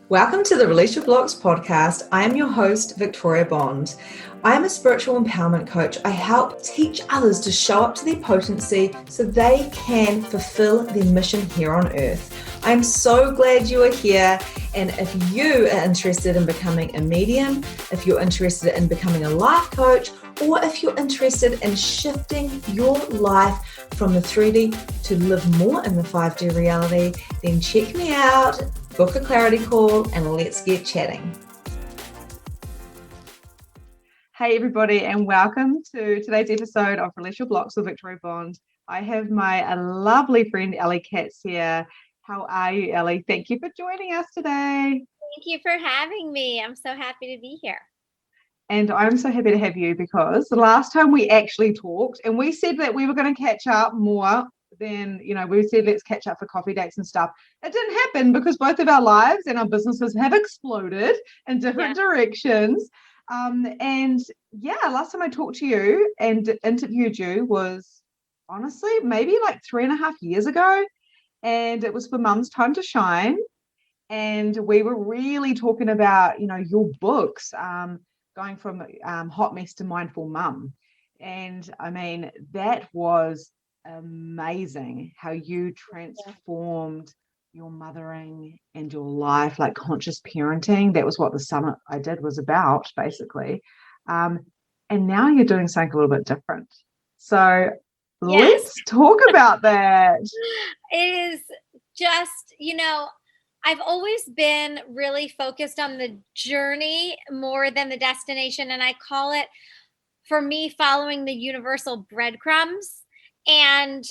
Welcome to the Release Your Blocks podcast. I am your host, Victoria Bond. I am a spiritual empowerment coach. I help teach others to show up to their potency so they can fulfill their mission here on earth. I'm so glad you are here. And if you are interested in becoming a medium, if you're interested in becoming a life coach, or if you're interested in shifting your life from the 3D to live more in the 5D reality, then check me out. Book a clarity call and let's get chatting. Hey everybody, and welcome to today's episode of Release Your Blocks with Victoria Bond. I have my lovely friend Ali Katz here. How are you, Ali? Thank you for joining us today. Thank you for having me. I'm so happy to be here. And I'm so happy to have you because the last time we actually talked and we said that we were going to catch up more than, we said let's catch up for coffee dates and stuff. It didn't happen because both of our lives and our businesses have exploded in different directions. Last time I talked to you and interviewed you was honestly maybe like 3.5 years ago. And it was for Mum's Time to Shine. And we were really talking about, your books, going from Hotmess to Mindful Mum. And I mean, that was amazing how you transformed your mothering and your life, like conscious parenting. That was what the summit I did was about, basically. And now you're doing something a little bit different. So let's talk about that. It is just, I've always been really focused on the journey more than the destination. And I call it, for me, following the universal breadcrumbs and,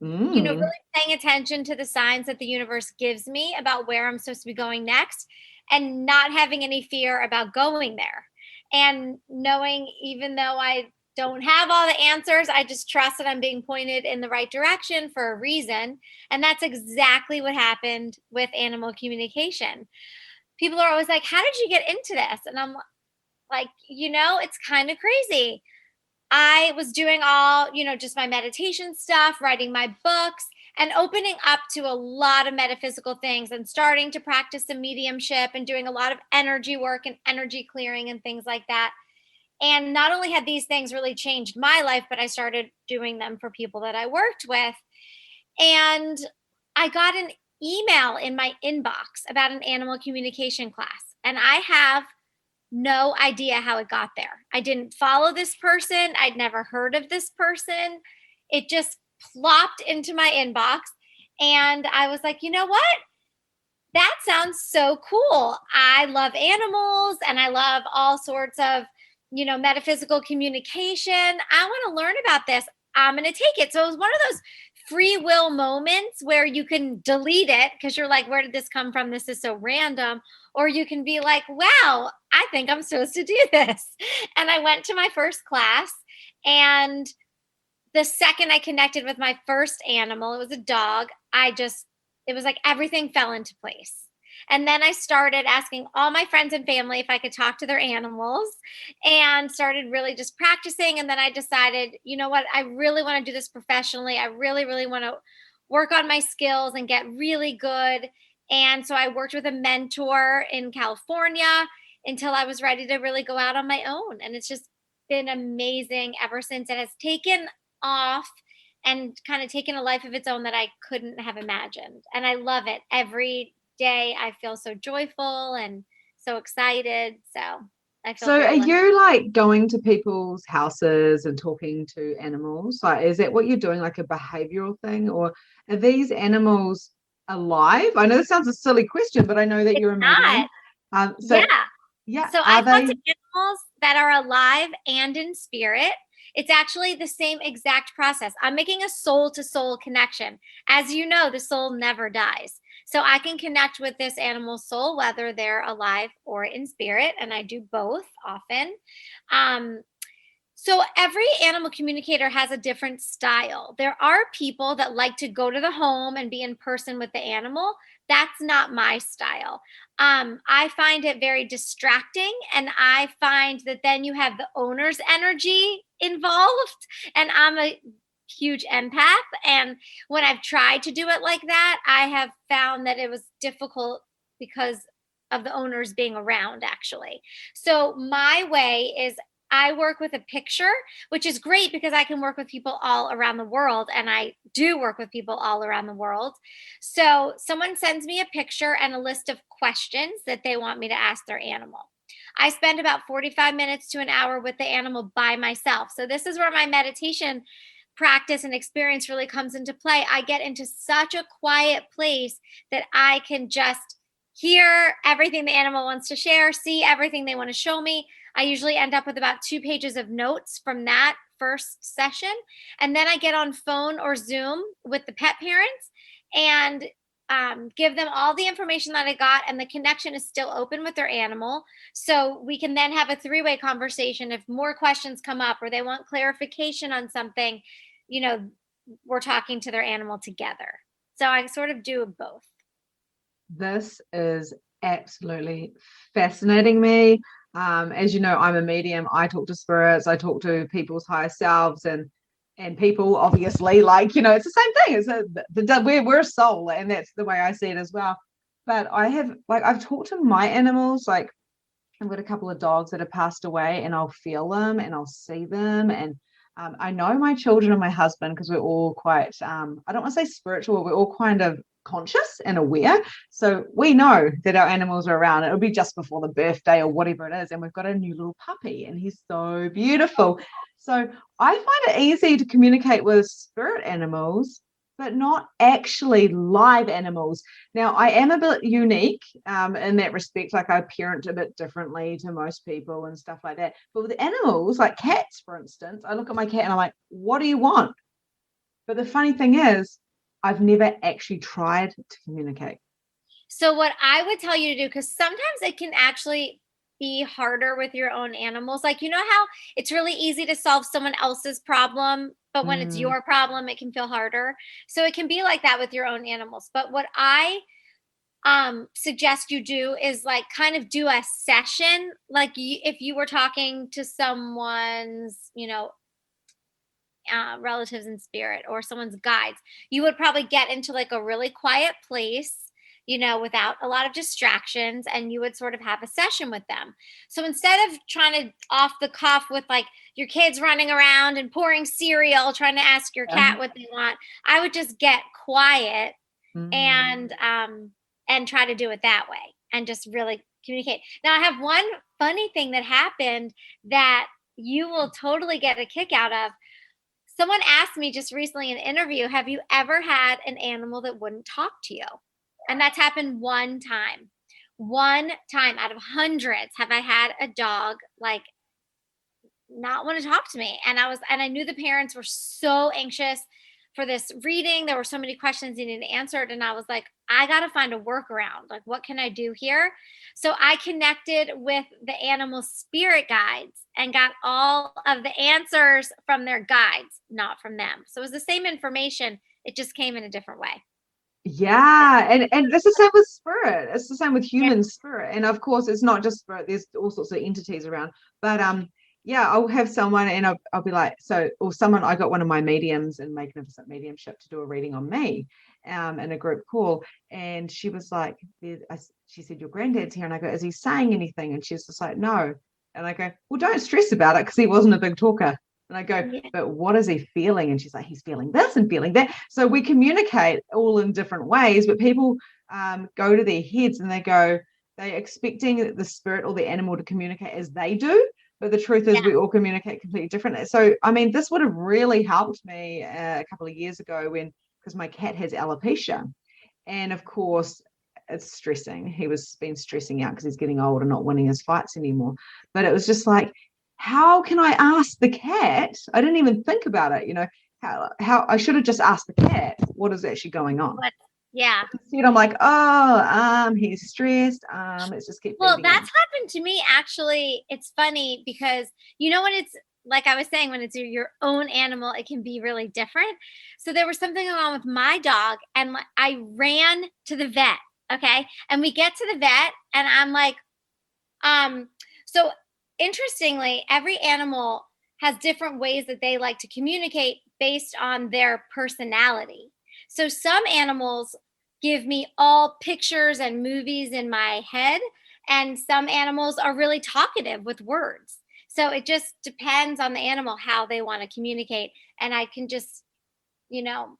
really paying attention to the signs that the universe gives me about where I'm supposed to be going next and not having any fear about going there. And knowing, even though I don't have all the answers, I just trust that I'm being pointed in the right direction for a reason. And that's exactly what happened with animal communication. People are always like, how did you get into this? And I'm like, it's kind of crazy. I was doing all, just my meditation stuff, writing my books, and opening up to a lot of metaphysical things and starting to practice some mediumship and doing a lot of energy work and energy clearing and things like that. And not only had these things really changed my life, but I started doing them for people that I worked with. And I got an email in my inbox about an animal communication class. And I have no idea how it got there. I didn't follow this person. I'd never heard of this person. It just plopped into my inbox. And I was like, you know what? That sounds so cool. I love animals and I love all sorts of, metaphysical communication. I want to learn about this. I'm going to take it. So it was one of those free will moments where you can delete it because you're like, where did this come from? This is so random. Or you can be like, wow, I think I'm supposed to do this. And I went to my first class, and the second I connected with my first animal, it was a dog, it was like everything fell into place. And then I started asking all my friends and family if I could talk to their animals and started really just practicing. And then I decided, you know what, I really want to do this professionally. I really, really want to work on my skills and get really good. And so I worked with a mentor in California until I was ready to really go out on my own. And it's just been amazing ever since. It has taken off and kind of taken a life of its own that I couldn't have imagined. And I love it. Every day I feel so joyful and so excited. So I feel So are you like going to people's houses and talking to animals? Like, is that what you're doing, like a behavioral thing, or are these animals alive? I know this sounds a silly question, but I know that you're a medium. So I talk to animals that are alive and in spirit. It's actually the same exact process. I'm making a soul to soul connection. As you know, the soul never dies. So I can connect with this animal's soul, whether they're alive or in spirit. And I do both often. So every animal communicator has a different style. There are people that like to go to the home and be in person with the animal. That's not my style. I find it very distracting, and I find that then you have the owner's energy involved, and I'm a huge empath. And when I've tried to do it like that, I have found that it was difficult because of the owners being around, actually. So my way is I work with a picture, which is great because I can work with people all around the world. And I do work with people all around the world. So someone sends me a picture and a list of questions that they want me to ask their animal. I spend about 45 minutes to an hour with the animal by myself. So this is where my meditation practice and experience really comes into play. I get into such a quiet place that I can just hear everything the animal wants to share, see everything they want to show me. I usually end up with about 2 pages of notes from that first session. And then I get on phone or Zoom with the pet parents and give them all the information that I got, and the connection is still open with their animal. So we can then have a 3-way conversation. If more questions come up or they want clarification on something, we're talking to their animal together. So I sort of do both. This is absolutely fascinating me. As you know, I'm a medium. I talk to spirits. I talk to people's higher selves, and people obviously, it's the same thing. We're a soul, and that's the way I see it as well. But I've talked to my animals. Like, I've got a couple of dogs that have passed away, and I'll feel them and I'll see them. And I know my children and my husband, because we're all quite, I don't want to say spiritual, we're all kind of conscious and aware. So we know that our animals are around. It'll be just before the birthday or whatever it is. And we've got a new little puppy, and he's so beautiful. So I find it easy to communicate with spirit animals, but not actually live animals. Now, I am a bit unique in that respect. Like, I parent a bit differently to most people and stuff like that. But with animals, like cats, for instance, I look at my cat and I'm like, what do you want? But the funny thing is, I've never actually tried to communicate. So what I would tell you to do, because sometimes it can actually be harder with your own animals. Like, how it's really easy to solve someone else's problem, but when it's your problem, it can feel harder. So it can be like that with your own animals. But what I suggest you do is kind of do a session. Like, if you were talking to someone's, relatives in spirit or someone's guides, you would probably get into a really quiet place, without a lot of distractions, and you would sort of have a session with them. So instead of trying to off the cuff with your kids running around and pouring cereal, trying to ask your cat what they want, I would just get quiet and try to do it that way and just really communicate. Now, I have one funny thing that happened that you will totally get a kick out of. Someone asked me just recently in an interview, have you ever had an animal that wouldn't talk to you? And that's happened one time. One time out of hundreds have I had a dog not want to talk to me. And I knew the parents were so anxious for this reading. There were so many questions needing answered. And I was like, I got to find a workaround. Like, what can I do here? So I connected with the animal spirit guides and got all of the answers from their guides, not from them. So it was the same information. It just came in a different way. Yeah, and it's the same with spirit. It's the same with human spirit. And of course, it's not just spirit. There's all sorts of entities around. But yeah, I'll have someone and I'll be like, I got one of my mediums in Magnificent Mediumship to do a reading on me in a group call. And she was like, she said, your granddad's here. And I go, is he saying anything? And she's just like, no. And I go, well, don't stress about it, because he wasn't a big talker. And I go, but what is he feeling? And she's like, he's feeling this and feeling that. So we communicate all in different ways, but people go to their heads and they're expecting the spirit or the animal to communicate as they do. But the truth is we all communicate completely differently. So, I mean, this would have really helped me a couple of years ago because my cat has alopecia. And of course, it's stressing. Been stressing out because he's getting old and not winning his fights anymore. But it was just like, how can I ask the cat? I didn't even think about it, how I should have just asked the cat what is actually going on. Yeah. I'm like, he's stressed. Let's just keep. Well, that's happened to me, actually. It's funny because when it's like I was saying, when it's your own animal, it can be really different. So there was something going on with my dog, and I ran to the vet. Okay. And we get to the vet, and I'm like, so interestingly, every animal has different ways that they like to communicate based on their personality. So some animals give me all pictures and movies in my head. And some animals are really talkative with words. So it just depends on the animal how they want to communicate. And I can just, you know,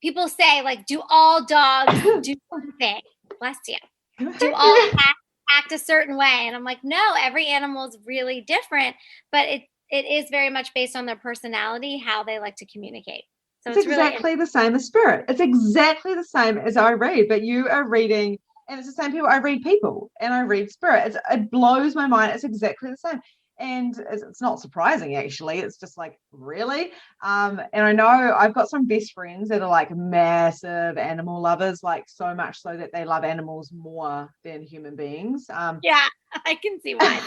people say, like, do all dogs do one thing? Bless you. Do all cats act a certain way? And I'm like, no, every animal is really different, but it is very much based on their personality, how they like to communicate. So It's it's really exactly the same as spirit. It's exactly the same as I read, but you are reading, and it's the same people. I read people and I read spirit. It blows my mind. It's exactly the same. And it's not surprising, actually. It's just like, really? And I know I've got some best friends that are like massive animal lovers, like so much so that they love animals more than human beings. yeah, I can see why.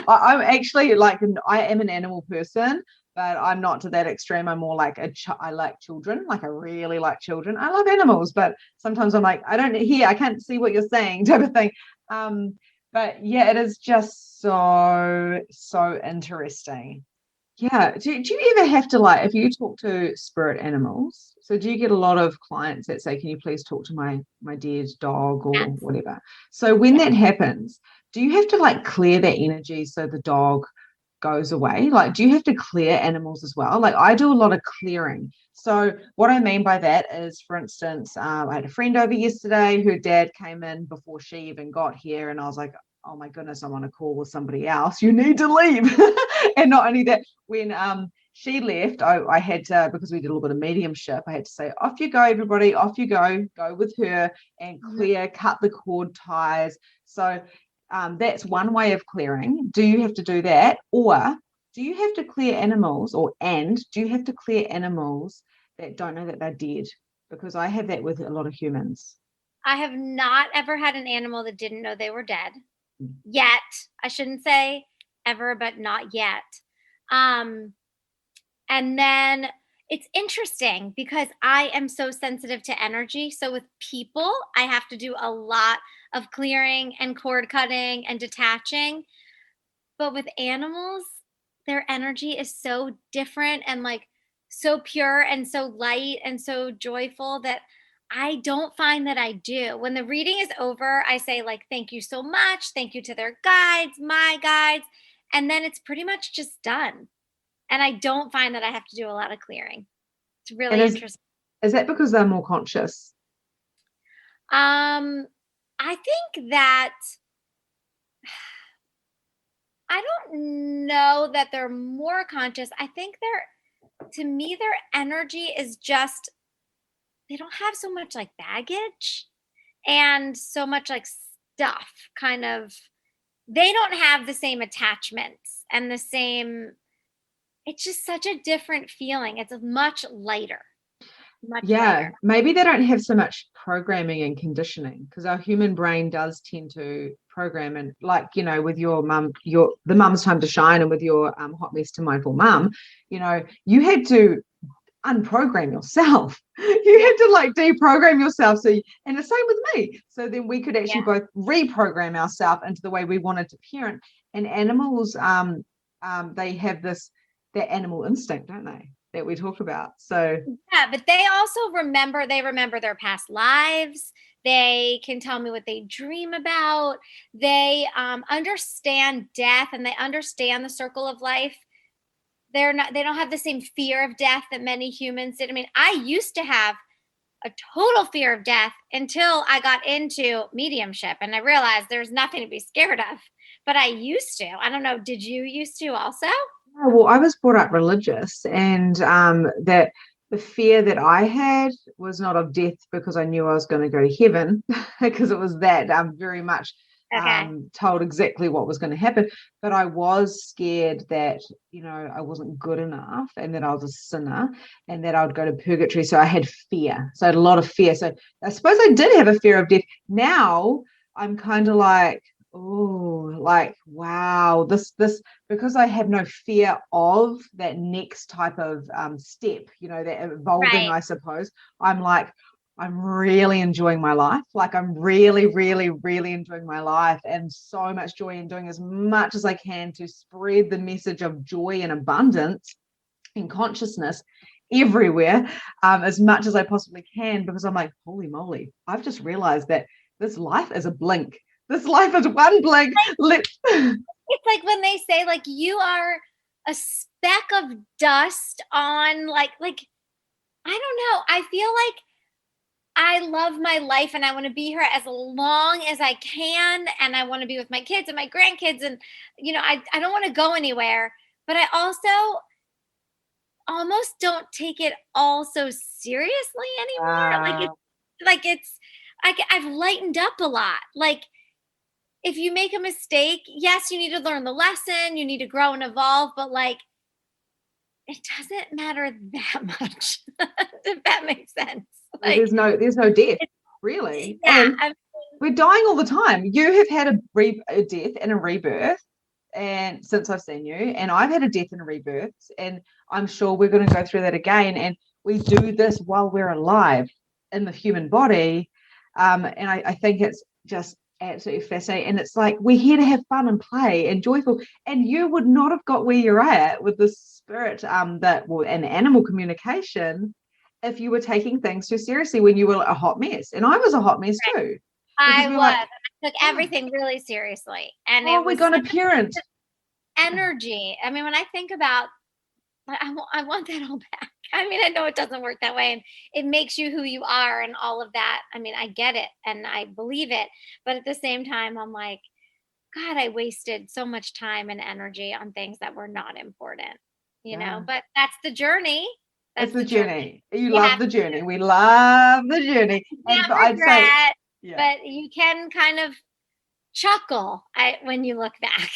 I'm actually like, I am an animal person, but I'm not to that extreme. I'm more like I like children. Like I really like children. I love animals, but sometimes I'm like, I don't hear, I can't see what you're saying, type of thing. But yeah, it is just so interesting. Yeah. Do you ever have to, like, if you talk to spirit animals, so do you get a lot of clients that say, can you please talk to my dead dog or Yes. whatever? So when that happens, do you have to like clear that energy so the dog goes away? Like, do you have to clear animals as well? Like, I do a lot of clearing. So what I mean by that is, for instance, I had a friend over yesterday. Her dad came in before she even got here, and I was like, oh my goodness, I'm on a call with somebody else. You need to leave. And not only that, when she left, I had to, because we did a little bit of mediumship, I had to say, off you go, everybody, off you go with her and clear, cut the cord ties. So that's one way of clearing. Do you have to do that? Or do you have to clear animals, do you have to clear animals that don't know that they're dead? Because I have that with a lot of humans. I have not ever had an animal that didn't know they were dead Mm. yet. I shouldn't say ever, but not yet. Um, and then it's interesting because I am so sensitive to energy. So with people, I have to do a lot of clearing and cord cutting and detaching. But with animals, their energy is so different and like so pure and so light and so joyful that I don't find that I do. When the reading is over, I say, like, thank you so much. Thank you to their guides, my guides. And then it's pretty much just done. And I don't find that I have to do a lot of clearing. It's And really interesting. is that because they're more conscious? Um, I think that I don't know that they're more conscious. I think to me, their energy is just, they don't have so much like baggage and so much like stuff kind of, they don't have the same attachments and the same, it's just such a different feeling. It's much lighter, much lighter. Maybe they don't have so much programming and conditioning, because our human brain does tend to program, and like, with your mum, the mum's time to shine, and with your Hotmess to mindful mum, you had to unprogram yourself. You had to like deprogram yourself. And the same with me. So then we could actually both reprogram ourselves into the way we wanted to parent. And animals, they have that animal instinct, don't they? That we talk about. So yeah, but they also remember their past lives. They can tell me what they dream about. They understand death and they understand the circle of life. They don't have the same fear of death that many humans did. I mean, I used to have a total fear of death until I got into mediumship and I realized there's nothing to be scared of. But I used to. I don't know, did you used to also? well, I was brought up religious, and that the fear that I had was not of death, because I knew I was going to go to heaven, because it was that very much told exactly what was going to happen. But I was scared that, I wasn't good enough, and that I was a sinner, and that I would go to purgatory. So I had fear. So I had a lot of fear. So I suppose I did have a fear of death. Now I'm kind of like, oh, like, wow, this, because I have no fear of that next type of step, that evolving, I suppose. I'm like, I'm really enjoying my life. Like, I'm really, really, really enjoying my life, and so much joy in doing as much as I can to spread the message of joy and abundance and consciousness. everywhere, as much as I possibly can, because I'm like, holy moly, I've just realized that this life is a blink. This life is one blink. It's like when they say, like, you are a speck of dust on, like, I don't know. I feel like I love my life and I want to be here as long as I can. And I want to be with my kids and my grandkids. And, I don't want to go anywhere. But I also almost don't take it all so seriously anymore. I've lightened up a lot. Like, if you make a mistake, yes, you need to learn the lesson, you need to grow and evolve, but like, it doesn't matter that much. If that makes sense. Like, there's no death, really. Yeah, and we're dying all the time. You have had a death and a rebirth, and since I've seen you, and I've had a death and a rebirth, and I'm sure we're going to go through that again. And we do this while we're alive in the human body. And I think it's just absolutely fascinating. And it's like, we're here to have fun and play and joyful. And you would not have got where you're at with the spirit and animal communication if you were taking things too seriously when you were a hot mess. And I was a hot mess too. I was. Like, I took everything really seriously. And we're going to parent. Energy. I mean, when I think about, I want that all back. I mean, I know it doesn't work that way, and it makes you who you are and all of that. I mean, I get it and I believe it. But at the same time, I'm like, God, I wasted so much time and energy on things that were not important, but that's the journey. That's the journey. You love the journey. We love the journey. And I'd say, but you can kind of chuckle when you look back.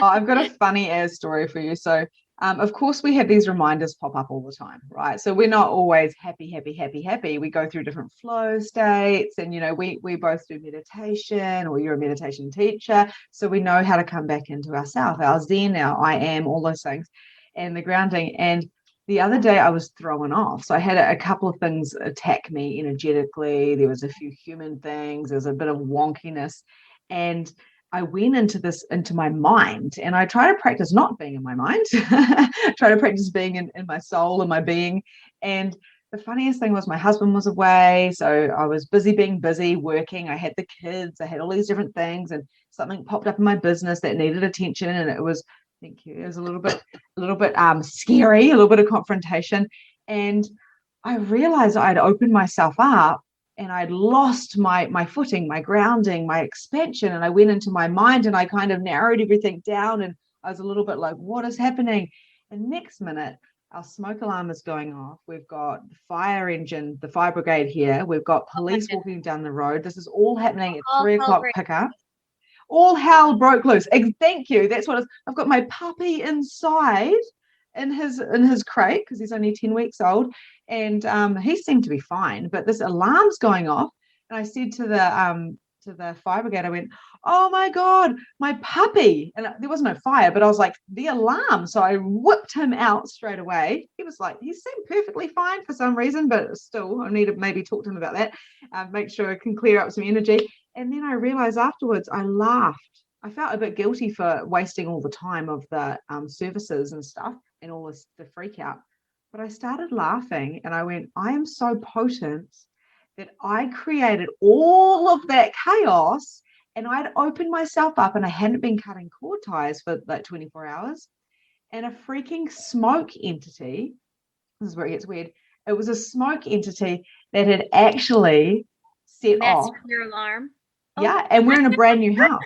I've got a funny ass story for you. So, of course, we have these reminders pop up all the time, right? So we're not always happy. We go through different flow states, and we both do meditation, or you're a meditation teacher, so we know how to come back into ourself, our Zen, our I am, all those things, and the grounding. And the other day I was thrown off. So I had a couple of things attack me energetically. There was a few human things. There was a bit of wonkiness. And I went into my mind, and I try to practice not being in my mind, try to practice being in my soul and my being. And the funniest thing was my husband was away. So I was being busy working. I had the kids, I had all these different things, and something popped up in my business that needed attention. And it was, thank you, it was a little bit scary, a little bit of confrontation. And I realized I'd opened myself up, and I'd lost my footing, my grounding, my expansion. And I went into my mind, and I kind of narrowed everything down, and I was a little bit like, what is happening? And next minute, our smoke alarm is going off. We've got the fire engine, the fire brigade here. We've got police walking down the road. This is all happening at 3 o'clock pickup. All hell broke loose. Thank you. That's what I've got my puppy inside in his crate, because he's only 10 weeks old, and he seemed to be fine, but this alarm's going off. And I said to the fire brigade, I went, oh my God, my puppy. And there was no fire, but I was like, the alarm. So I whipped him out straight away. He seemed perfectly fine for some reason, but still, I need to maybe talk to him about that, make sure I can clear up some energy. And then I realized afterwards, I laughed. I felt a bit guilty for wasting all the time of the services and stuff and all this, the freak out. But I started laughing, and I went, I am so potent that I created all of that chaos, and I'd opened myself up, and I hadn't been cutting cord ties for like 24 hours. And a freaking smoke entity, this is where it gets weird, it was a smoke entity that had actually set off your alarm. Yeah, and we're in a brand new house.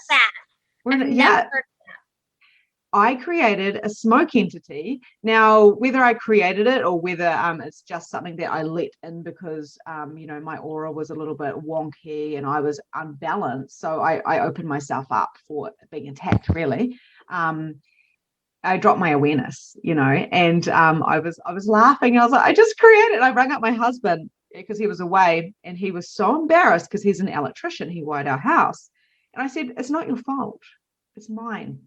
I created a smoke entity. Now, whether I created it or whether it's just something that I let in because, my aura was a little bit wonky and I was unbalanced. So I opened myself up for being attacked, really. I dropped my awareness, and I was laughing. I was like, I just created it. I rang up my husband because he was away, and he was so embarrassed because he's an electrician. He wired our house. And I said, it's not your fault. It's mine,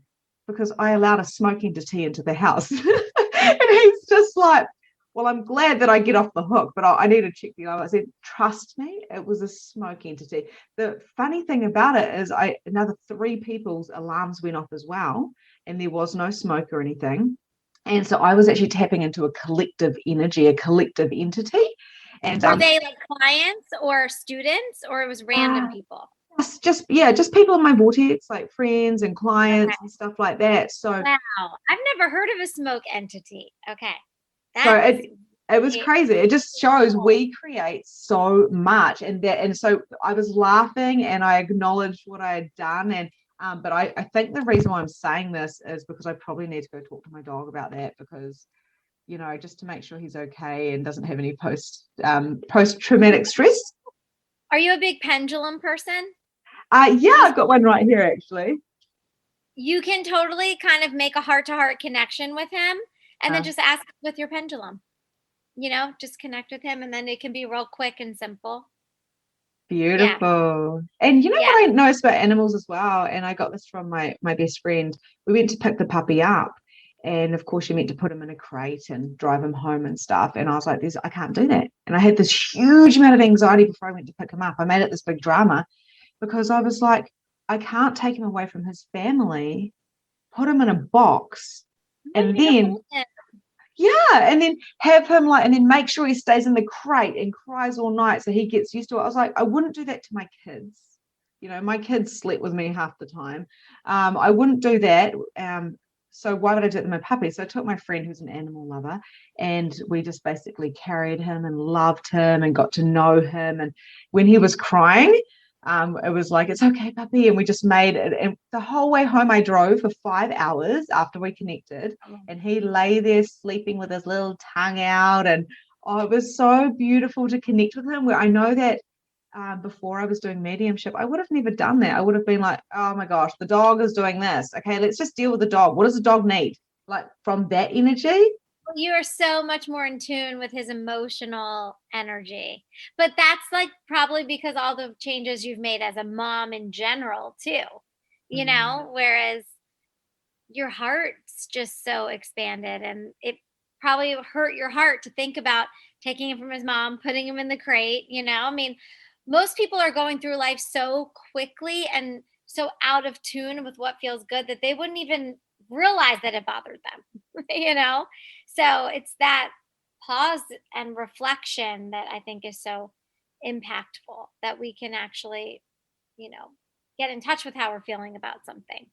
because I allowed a smoke entity into the house. And he's just like, well, I'm glad that I get off the hook, but I need to check the alarm. I said, trust me, it was a smoke entity. The funny thing about it is another 3 people's alarms went off as well, and there was no smoke or anything. And so I was actually tapping into a collective energy, a collective entity. And were they like clients or students, or it was random people? just people in my vortex, like friends and Okay. clients and stuff like that. So Wow. I've never heard of a smoke entity. Okay. so That's it was crazy. It just shows we create so much, and so I was laughing and I acknowledged what I had done, and but I think the reason why I'm saying this is because I probably need to go talk to my dog about that, because just to make sure he's okay and doesn't have any post traumatic stress. Are you a big pendulum person? Yeah, I've got one right here actually. You can totally kind of make a heart-to-heart connection with him, and then Uh, just ask with your pendulum. Just connect with him, and then it can be real quick and simple. Yeah. Beautiful. And you know Yeah. what I noticed about animals as well, and I got this from my best friend. We went to pick the puppy up, and of course you meant to put him in a crate and drive him home and stuff. And I was like, I can't do that. And I had this huge amount of anxiety before I went to pick him up. I made it this big drama because I was like, I can't take him away from his family, put him in a box, and then and then have him and then make sure he stays in the crate and cries all night so he gets used to it. I was like, I wouldn't do that to my kids. My kids slept with me half the time. I wouldn't do that. So why would I do it to my puppy? So I took my friend who's an animal lover, and we just basically carried him and loved him and got to know him. And when he was crying, it was like, it's okay, puppy. And we just made it. And the whole way home, I drove for 5 hours after we connected. And he lay there sleeping with his little tongue out. And it was so beautiful to connect with him, where I know that before I was doing mediumship, I would have never done that. I would have been like, oh my gosh, the dog is doing this. Okay, let's just deal with the dog. What does the dog need? Like from that energy. You are so much more in tune with his emotional energy. But that's like probably because all the changes you've made as a mom in general, too, whereas your heart's just so expanded, and it probably hurt your heart to think about taking him from his mom, putting him in the crate. I mean, most people are going through life so quickly and so out of tune with what feels good that they wouldn't even realize that it bothered them. So it's that pause and reflection that I think is so impactful, that we can actually, get in touch with how we're feeling about something.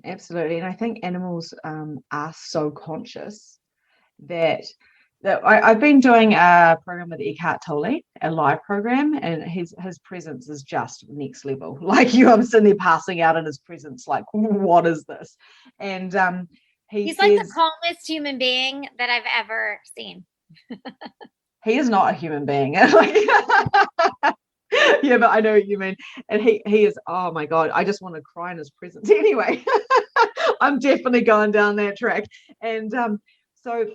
Absolutely. And I think animals are so conscious that I've been doing a program with Eckhart Tolle, a live program, and his presence is just next level. Like I'm sitting there passing out in his presence, like, what is this? And he's like the calmest human being that I've ever seen. He is not a human being. Yeah, but I know what you mean. And he is, oh my God, I just want to cry in his presence. Anyway, I'm definitely going down that track. And so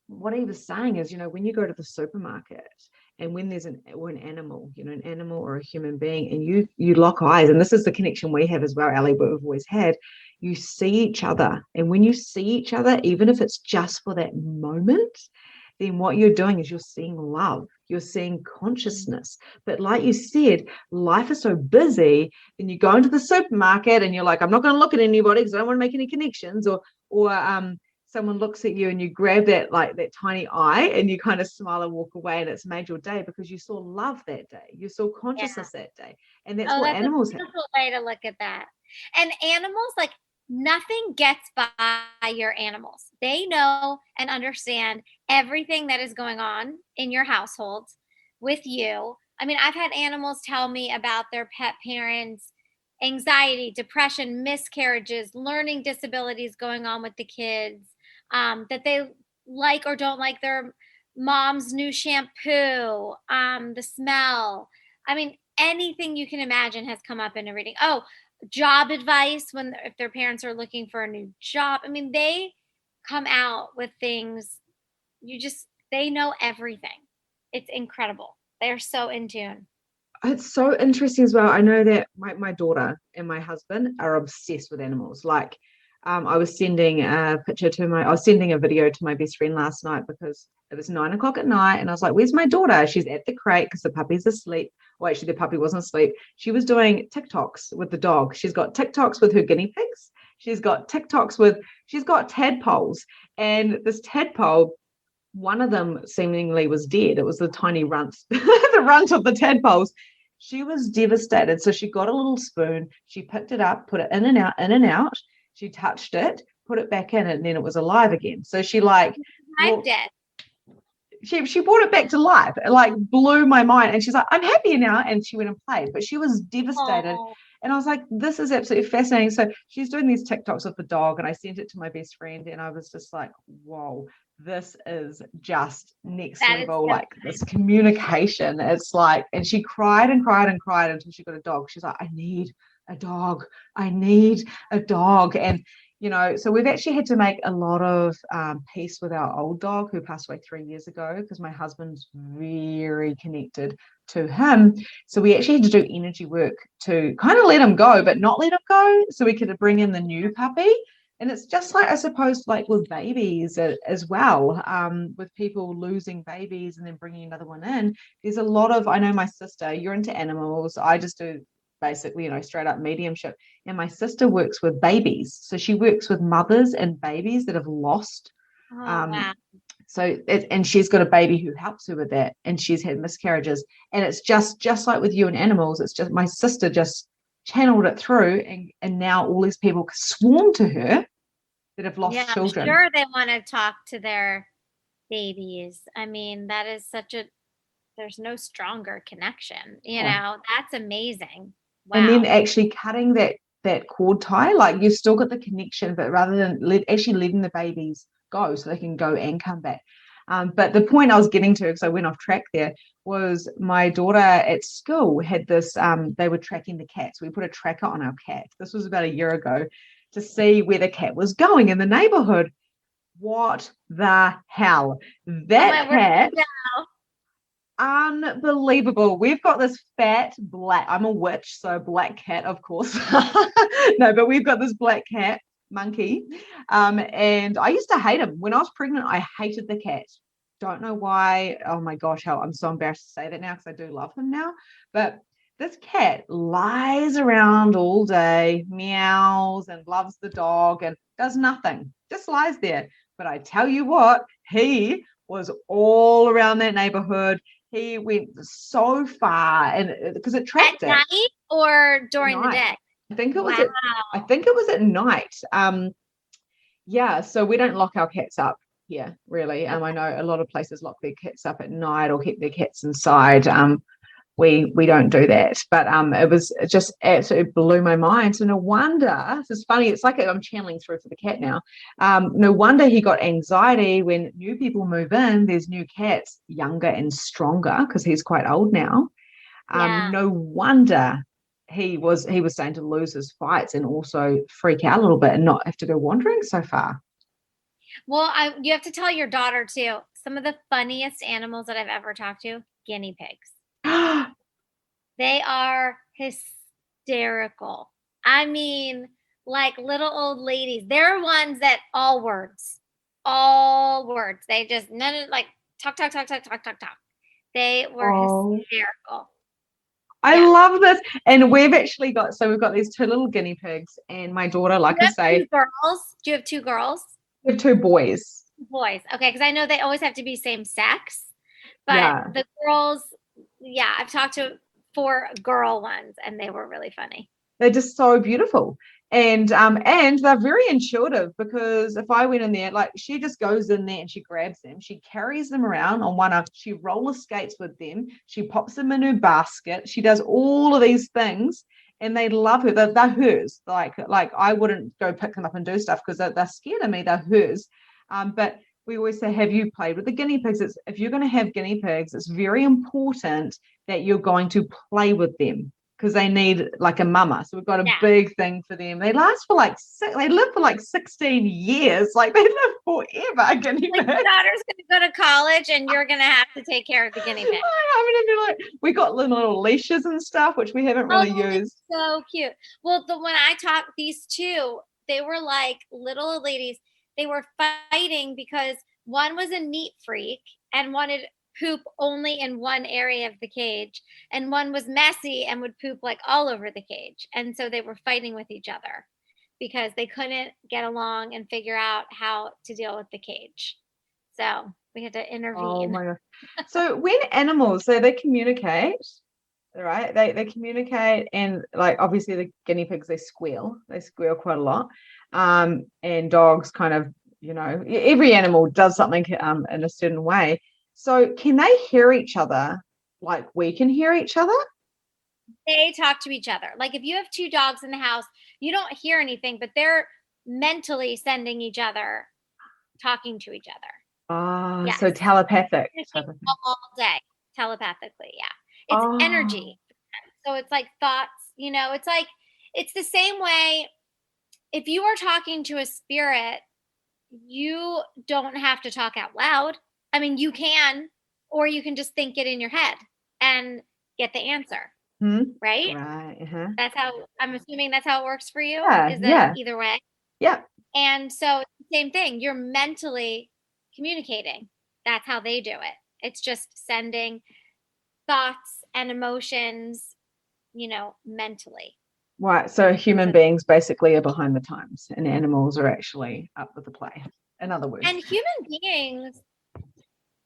what he was saying is, when you go to the supermarket and when there's an animal, an animal or a human being, and you lock eyes, and this is the connection we have as well, Ali, but we've always had, you see each other. And when you see each other, even if it's just for that moment, then what you're doing is you're seeing love, you're seeing consciousness. But like you said, life is so busy, and you go into the supermarket and you're like, I'm not going to look at anybody because I don't want to make any connections, or someone looks at you and you grab that tiny eye and you kind of smile and walk away, and it's made your day because you saw love that day, you saw consciousness that day. And that's what animals have. That's a beautiful way to look at that. And animals, like, nothing gets by your animals. They know and understand everything that is going on in your household with you. I mean, I've had animals tell me about their pet parents' anxiety, depression, miscarriages, learning disabilities going on with the kids, that they like or don't like their mom's new shampoo, the smell. I mean, anything you can imagine has come up in a reading. Oh, job advice if their parents are looking for a new job. I mean, they come out with things. They know everything. It's incredible. They're so in tune. It's so interesting as well. I know that my daughter and my husband are obsessed with animals. Like, I was sending a video to my best friend last night because it was 9 o'clock at night, and I was like, where's my daughter? She's at the crate because the puppy's asleep. Well, actually, the puppy wasn't asleep. She was doing TikToks with the dog. She's got TikToks with her guinea pigs. She's got she's got tadpoles, and this tadpole, one of them seemingly was dead. It was the tiny runt, the runt of the tadpoles. She was devastated. So she got a little spoon, she picked it up, put it in and out, in and out. She touched it, put it back in, and then it was alive again. So she like, I'm dead. She brought it back to life. It like blew my mind. And she's like, I'm happier now. And she went and played, but she was devastated. Oh, And I was like, this is absolutely fascinating. So she's doing these TikToks with the dog, and I sent it to my best friend, and I was just like, whoa, this is just next that is level. so Like this communication. It's like, and she cried and cried and cried until she got a dog. She's like, I need a dog. I need a dog. And so we've actually had to make a lot of peace with our old dog who passed away 3 years ago, because my husband's very connected to him. So we actually had to do energy work to kind of let him go, but not let him go, so we could bring in the new puppy. And it's just like, I suppose, like with babies as well, with people losing babies and then bringing another one in. There's a lot of, I know my sister, you're into animals. I just do basically, straight up mediumship. And my sister works with babies. So she works with mothers and babies that have lost. wow. And she's got a baby who helps her with that. And she's had miscarriages. And it's just like with you and animals. It's just my sister just channeled it through. And now all these people swarm to her that have lost children. I'm sure they want to talk to their babies. I mean, that is there's no stronger connection. That's amazing. Wow. And then actually cutting that cord tie, like you've still got the connection, but rather than actually letting the babies go so they can go and come back. But the point I was getting to, because I went off track there, was my daughter at school had this, they were tracking the cats. We put a tracker on our cat. This was about a year ago, to see where the cat was going in the neighborhood. What the hell? That cat... Unbelievable. We've got this fat black, I'm a witch, so black cat, of course. No, but we've got this black cat monkey. And I used to hate him. When I was pregnant, I hated the cat. Don't know why. Oh my gosh, I'm so embarrassed to say that now, because I do love him now. But this cat lies around all day, meows and loves the dog and does nothing, just lies there. But I tell you what, he was all around that neighborhood. He went so far, and because it tracked at night or during the day. I think it was at night. Yeah. So we don't lock our cats up here, really. I know a lot of places lock their cats up at night or keep their cats inside. We don't do that, but it just absolutely blew my mind. So no wonder, this is funny, it's like I'm channeling through for the cat now. No wonder he got anxiety when new people move in. There's new cats, younger and stronger, because he's quite old now. No wonder he was starting to lose his fights and also freak out a little bit and not have to go wandering so far. Well, you have to tell your daughter too. Some of the funniest animals that I've ever talked to, guinea pigs. They are hysterical. I mean, like little old ladies. They're ones that all words. They just like talk. They were hysterical. I love this. And we've got these two little guinea pigs, and my daughter, like I say, 2 girls. Do you have 2 girls? We have 2 boys. Boys. Okay, because I know they always have to be same sex. But the girls, I've talked to 4 girl ones, and they were really funny. They're just so beautiful. And they're very intuitive, because if I went in there, like she just goes in there and she grabs them, she carries them around on one arm, she roller skates with them, she pops them in her basket, she does all of these things, and they love her. They're hers. Like I wouldn't go pick them up and do stuff because they're scared of me. They're hers. But we always say, have you played with the guinea pigs? If you're going to have guinea pigs, it's very important that you're going to play with them, because they need like a mama. So we've got a big thing for them. They last for they live for 16 years. Like they live forever, guinea pigs. Your daughter's going to go to college and you're going to have to take care of the guinea pig. I'm going to be we got little leashes and stuff, which we haven't really used. So cute. Well, when I taught these 2, they were like little ladies. They were fighting because one was a neat freak and wanted poop only in one area of the cage, and one was messy and would poop like all over the cage, and so they were fighting with each other. because they couldn't get along and figure out how to deal with the cage. So we had to Oh intervene. my God. So when animals, so they communicate, right? They communicate, and like obviously the guinea pigs, they squeal quite a lot. And dogs kind of, every animal does something in a certain way. So can they hear each other like we can hear each other? They talk to each other. Like if you have two dogs in the house, you don't hear anything, but they're mentally sending each other, talking to each other. Ah, Yes. so telepathic type of thing. All day telepathically. Yeah. It's Oh, energy. So it's like thoughts, it's like, it's the same way. If you are talking to a spirit, you don't have to talk out loud. I mean, you can, or you can just think it in your head and get the answer, right? right. Uh-huh. That's how I'm assuming that's how it works for you. Yeah, Is that yeah, either way? yeah. And so it's the same thing. You're mentally communicating. That's how they do it. It's just sending thoughts and emotions, mentally. Right. So human So, beings basically are behind the times, and animals are actually up with the play. In other words. and human beings,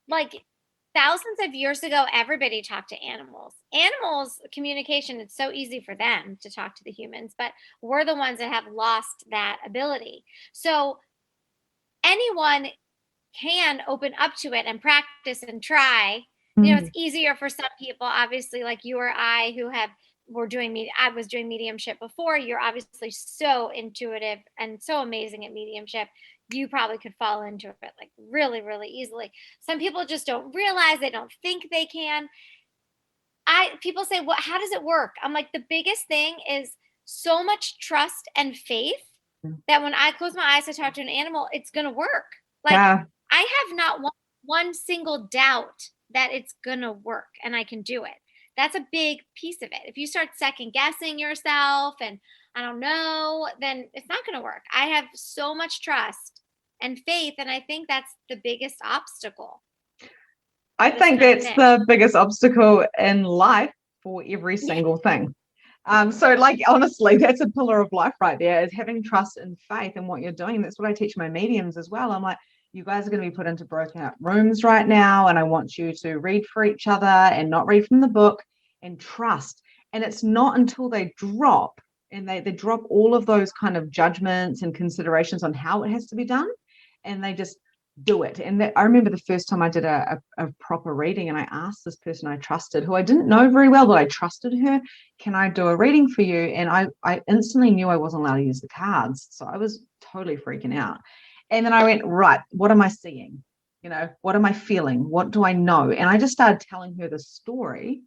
like thousands of years ago, everybody talked to animals. Animals communication, it's so easy for them to talk to the humans, but we're the ones that have lost that ability. So anyone can open up to it and practice and try. It's Mm. easier for some people, obviously, like you or I, who I was doing mediumship before. You're obviously so intuitive and so amazing at mediumship. You probably could fall into it like really, really easily. Some people just don't realize, they don't think they can. People say, "What? How does it work?" I'm like, the biggest thing is so much trust and faith that when I close my eyes to talk to an animal, it's gonna work. Like Yeah. I have not one single doubt that it's gonna work and I can do it. That's a big piece of it. If you start second guessing yourself and I don't know, then it's not gonna work. I have so much trust and faith, and I think that's the biggest obstacle I for this think kind of that's thing. the biggest obstacle in life for every Yeah. single thing. So like honestly, that's a pillar of life right there, is having trust and faith in what you're doing. That's what I teach my mediums as well. I'm like, you guys are going to be put into broken up rooms right now, and I want you to read for each other and not read from the book, and trust. And it's not until they drop, and they drop all of those kind of judgments and considerations on how it has to be done, and they just do it. And I remember the first time I did a proper reading, and I asked this person I trusted, who I didn't know very well, but I trusted her, can I do a reading for you? And I instantly knew I wasn't allowed to use the cards. So I was totally freaking out. And then I went, right, what am I seeing? What am I feeling? What do I know? And I just started telling her the story.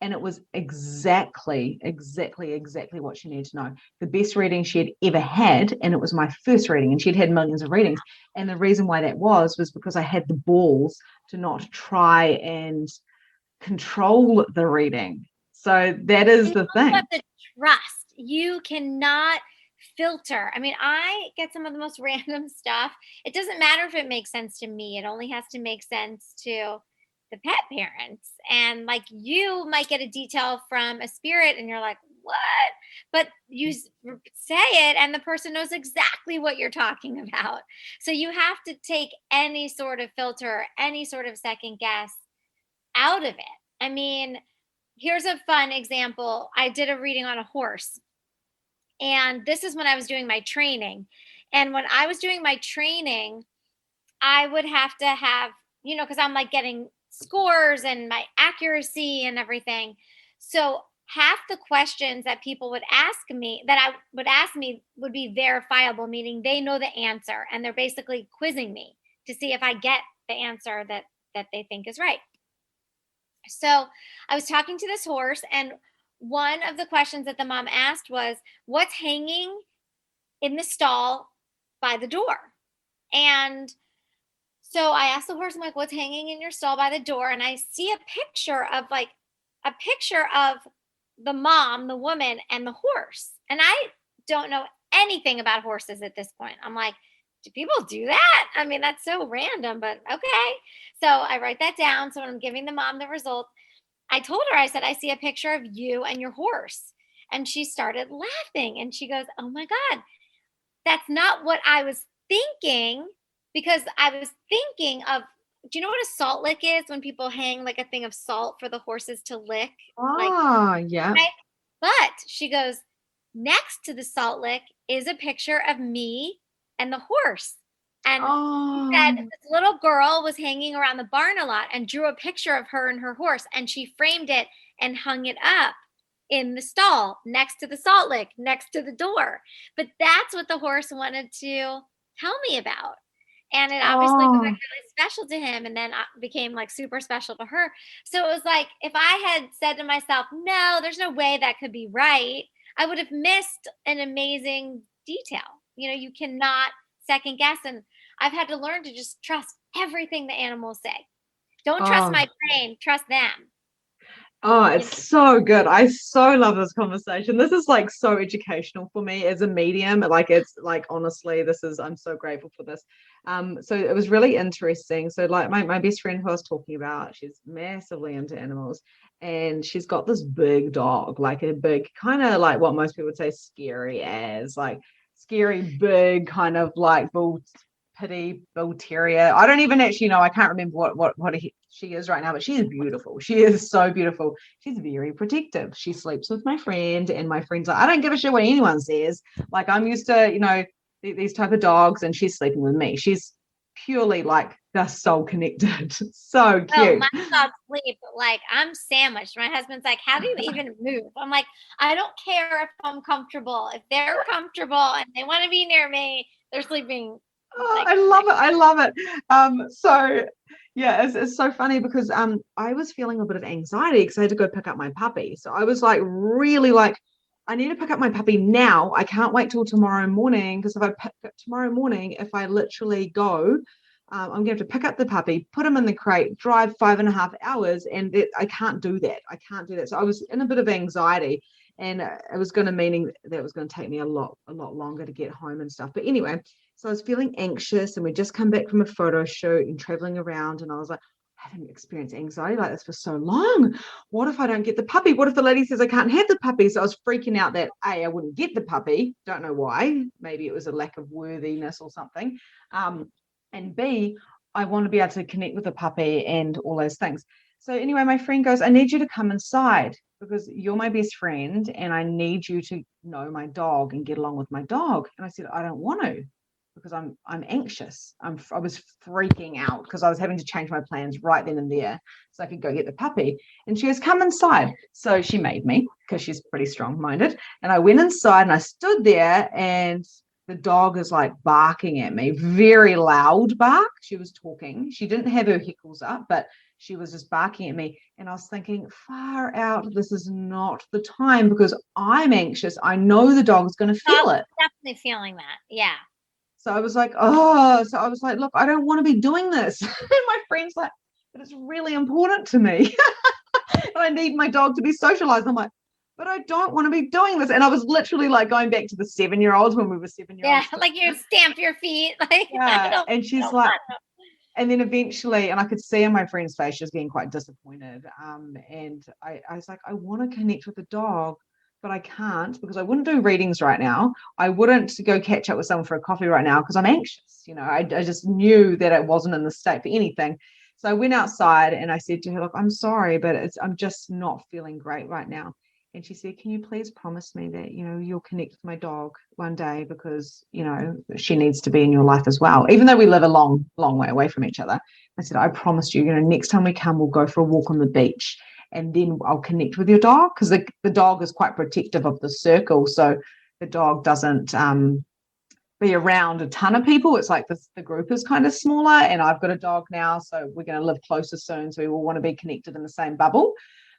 And it was exactly what she needed to know. The best reading she had ever had. And it was my first reading, and she'd had millions of readings. And the reason why that was because I had the balls to not try and control the reading. So that is And you the also thing. have to trust. You cannot filter. I mean, I get some of the most random stuff. It doesn't matter if it makes sense to me. It only has to make sense to the pet parents. And like you might get a detail from a spirit and you're like, what? But say it and the person knows exactly what you're talking about. So you have to take any sort of filter, any sort of second guess out of it. I mean, here's a fun example. I did a reading on a horse, and this is when I was doing my training. And when I was doing my training, I would have to have, because I'm like getting scores and my accuracy and everything. So half the questions that people would ask me, that I would ask me, would be verifiable, meaning they know the answer and they're basically quizzing me to see if I get the answer that they think is right. So I was talking to this horse, and one of the questions that the mom asked was, "What's hanging in the stall by the door?" And so I asked the horse, I'm like, "What's hanging in your stall by the door?" And I see a picture of the mom, the woman, and the horse. And I don't know anything about horses at this point. I'm like, do people do that? I mean, that's so random, but okay. So I write that down. So when I'm giving the mom the result, I told her, I said, "I see a picture of you and your horse." And she started laughing and she goes, "Oh my God, that's not what I was thinking, because I was thinking of, do you know what a salt lick is? When people hang like a thing of salt for the horses to lick, like, Oh, yeah. right? But she goes, next to the salt lick is a picture of me and the horse. And she said Oh, this little girl was hanging around the barn a lot and drew a picture of her and her horse, and she framed it and hung it up in the stall next to the salt lick, next to the door. But that's what the horse wanted to tell me about. And it obviously was like oh, really special to him, and then became like super special to her. So it was like, if I had said to myself, no, there's no way that could be right, I would have missed an amazing detail. You know, you cannot second guess. And I've had to learn to just trust everything the animals say. Don't trust oh. my brain, trust them. Oh, You know? it's so good. I so love this conversation. This is like so educational for me as a medium. Like it's like honestly, I'm so grateful for this. So it was really interesting. So like my best friend who I was talking about, she's massively into animals and she's got this big dog, like a big kind of like what most people would say scary as like scary big kind of like bull terrier. I don't even actually know. I can't remember she is right now, but she is beautiful. She is so beautiful. She's very protective. She sleeps with my friend, and my friend's like, I don't give a shit what anyone says. Like I'm used to, these type of dogs, and she's sleeping with me. She's purely like they're soul connected. So Oh, cute. my dogs sleep like I'm sandwiched. My husband's like, how do you even move? I'm like, I don't care if I'm comfortable. If they're comfortable and they want to be near me, they're sleeping Oh, like I love it. I love it. So yeah, it's so funny because I was feeling a bit of anxiety because I had to go pick up my puppy. So I was like really like I need to pick up my puppy now. I can't wait till tomorrow morning because if I pick up tomorrow morning, if I literally go, I'm gonna have to pick up the puppy, put him in the crate, drive 5.5 hours, and I can't do that. I can't do that. So I was in a bit of anxiety, and it was going to meaning that it was going to take me a lot longer to get home and stuff. But anyway, so I was feeling anxious, and we'd just come back from a photo shoot and traveling around, and I was like, I haven't experienced anxiety like this for so long. What if I don't get the puppy? What if the lady says I can't have the puppy? So I was freaking out that A, I wouldn't get the puppy. Don't know why. Maybe it was a lack of worthiness or something. And B, I want to be able to connect with the puppy and all those things. So anyway, my friend goes, I need you to come inside because you're my best friend and I need you to know my dog and get along with my dog. And I said, I don't want to because I'm anxious. I was freaking out because I was having to change my plans right then and there so I could go get the puppy. And she goes, come inside. So she made me because she's pretty strong-minded. And I went inside and I stood there and the dog is like barking at me, very loud bark. She was talking. She didn't have her heckles up, but she was just barking at me. And I was thinking, far out, this is not the time because I'm anxious. I know the dog's going to feel it. definitely feeling that. Yeah. So I was like, oh, so I was like, look, I don't want to be doing this. And my friend's like, but it's really important to me. And I need my dog to be socialized. I'm like, but I don't want to be doing this. And I was literally like going back to the 7-year-olds when we were 7-year-olds. Yeah. Like you stamp your feet. Like, Yeah. And I she's don't like, want to. and then eventually, and I could see on my friend's face, she was getting quite disappointed. And I was like, I want to connect with the dog, but I can't because I wouldn't do readings right now. I wouldn't go catch up with someone for a coffee right now because I'm anxious. I just knew that it wasn't in the state for anything. So I went outside and I said to her, look, I'm sorry, but I'm just not feeling great right now. And she said, can you please promise me that, you'll connect with my dog one day because, she needs to be in your life as well. Even though we live a long, long way away from each other. I said, I promised you, next time we come, we'll go for a walk on the beach and then I'll connect with your dog because the dog is quite protective of the circle. So the dog doesn't be around a ton of people. It's like the group is kind of smaller and I've got a dog now. So we're going to live closer soon. So we all want to be connected in the same bubble.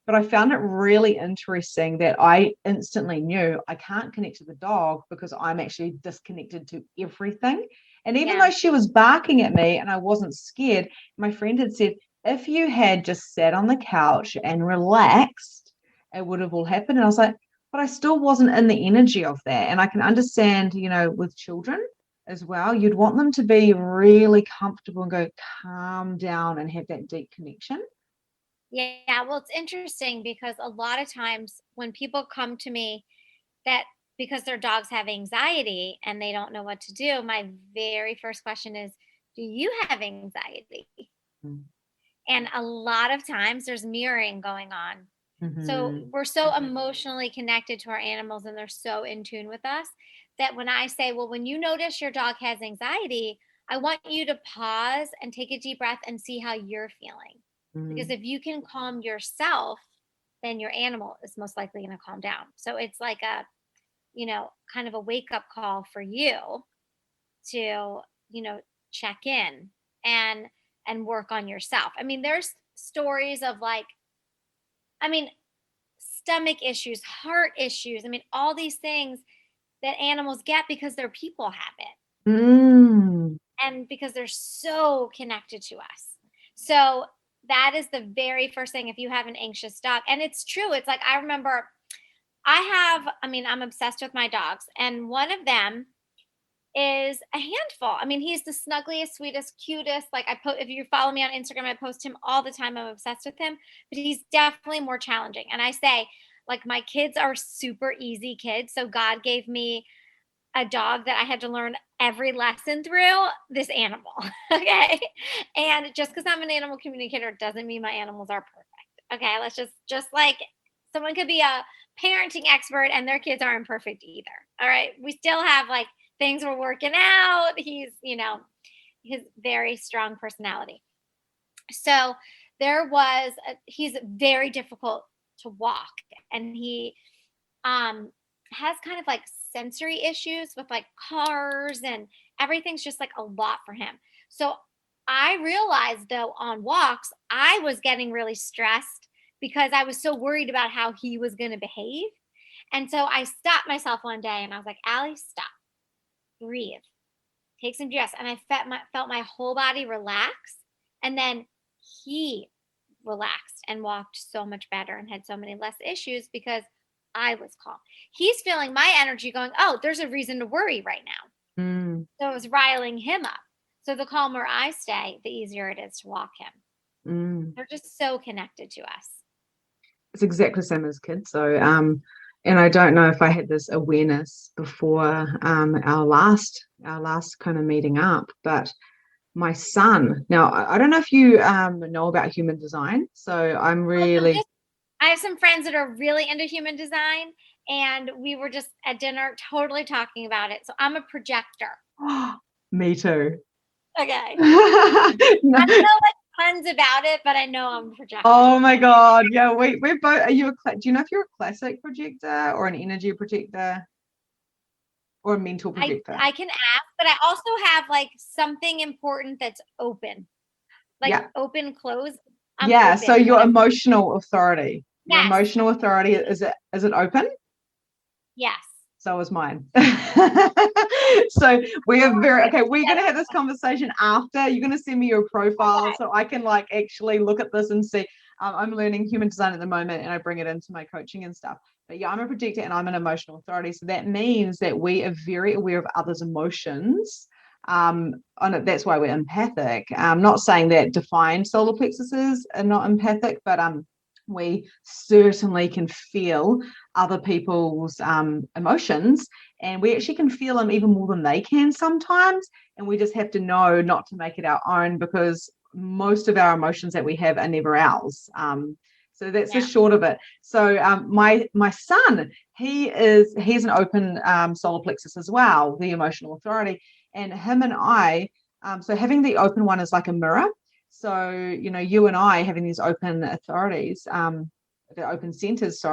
But I found it really interesting that I instantly knew I can't connect to the dog because I'm actually disconnected to everything. And even though she was barking at me and I wasn't scared, my friend had said, if you had just sat on the couch and relaxed, it would have all happened. And I was like, but I still wasn't in the energy of that. And I can understand, with children as well, you'd want them to be really comfortable and go calm down and have that deep connection. Yeah. Well, it's interesting because a lot of times when people come to me that because their dogs have anxiety and they don't know what to do, my very first question is, do you have anxiety? Mm. And a lot of times there's mirroring going on. So Mhm. we're so emotionally connected to our animals and they're so in tune with us that when I say, well, when you notice your dog has anxiety, I want you to pause and take a deep breath and see how you're feeling. Because Mm. if you can calm yourself, then your animal is most likely going to calm down. So it's like a, kind of a wake up call for you to, check in and work on yourself. I mean, there's stories of like, I mean, stomach issues, heart issues. I mean, all these things that animals get because their people have it Mm. and because they're so connected to us. So that is the very first thing if you have an anxious dog. And it's true. It's like I remember I'm obsessed with my dogs, and one of them is a handful. I mean, he's the snuggliest, sweetest, cutest. Like if you follow me on Instagram, I post him all the time. I'm obsessed with him, but he's definitely more challenging. And I say, like, my kids are super easy kids. So God gave me a dog that I had to learn every lesson through this animal. Okay. And just because I'm an animal communicator doesn't mean my animals are perfect. Okay. Let's just like someone could be a parenting expert and their kids aren't perfect either. All right. We still have like things we're working out. His very strong personality. So he's very difficult to walk, and he has kind of like sensory issues with like cars, and everything's just like a lot for him. So I realized though on walks, I was getting really stressed because I was so worried about how he was going to behave. And so I stopped myself one day and I was like, Allie, stop, breathe, take some breaths. And I felt my whole body relax. And then he relaxed and walked so much better and had so many less issues because I was calm. He's feeling my energy going, oh, there's a reason to worry right now. Mm. So it was riling him up. So the calmer I stay, the easier it is to walk him. Mm. They're just so connected to us. It's exactly the same as kids. So, and I don't know if I had this awareness before our last kind of meeting up, but my son. Now, I don't know if you know about human design. So I'm really. I have some friends that are really into human design, and we were just at dinner totally talking about it. So I'm a projector. Me too. Okay. No. I don't know like tons about it, but I know I'm a projector. Oh my God. Yeah, we're both. Do you know if you're a classic projector or an energy projector or a mental projector? I can ask, but I also have like something important that's open. Like open, close. Yeah, open so your emotional authority. Your Yes. emotional authority, is it open? Yes. So is mine. So we are we're going to have this conversation after. You're going to send me your profile so I can like actually look at this and see. I'm learning human design at the moment and I bring it into my coaching and stuff. But yeah, I'm a projector and I'm an emotional authority. So that means that we are very aware of others' emotions. That's why we're empathic. I'm not saying that defined solar plexuses are not empathic, but we certainly can feel other people's emotions, and we actually can feel them even more than they can sometimes, and we just have to know not to make it our own, because most of our emotions that we have are never ours. So that's the short of it. So my son, he's an open solar plexus as well, the emotional authority, and him and I, so having the open one is like a mirror. So, you and I having these open authorities, the open centers,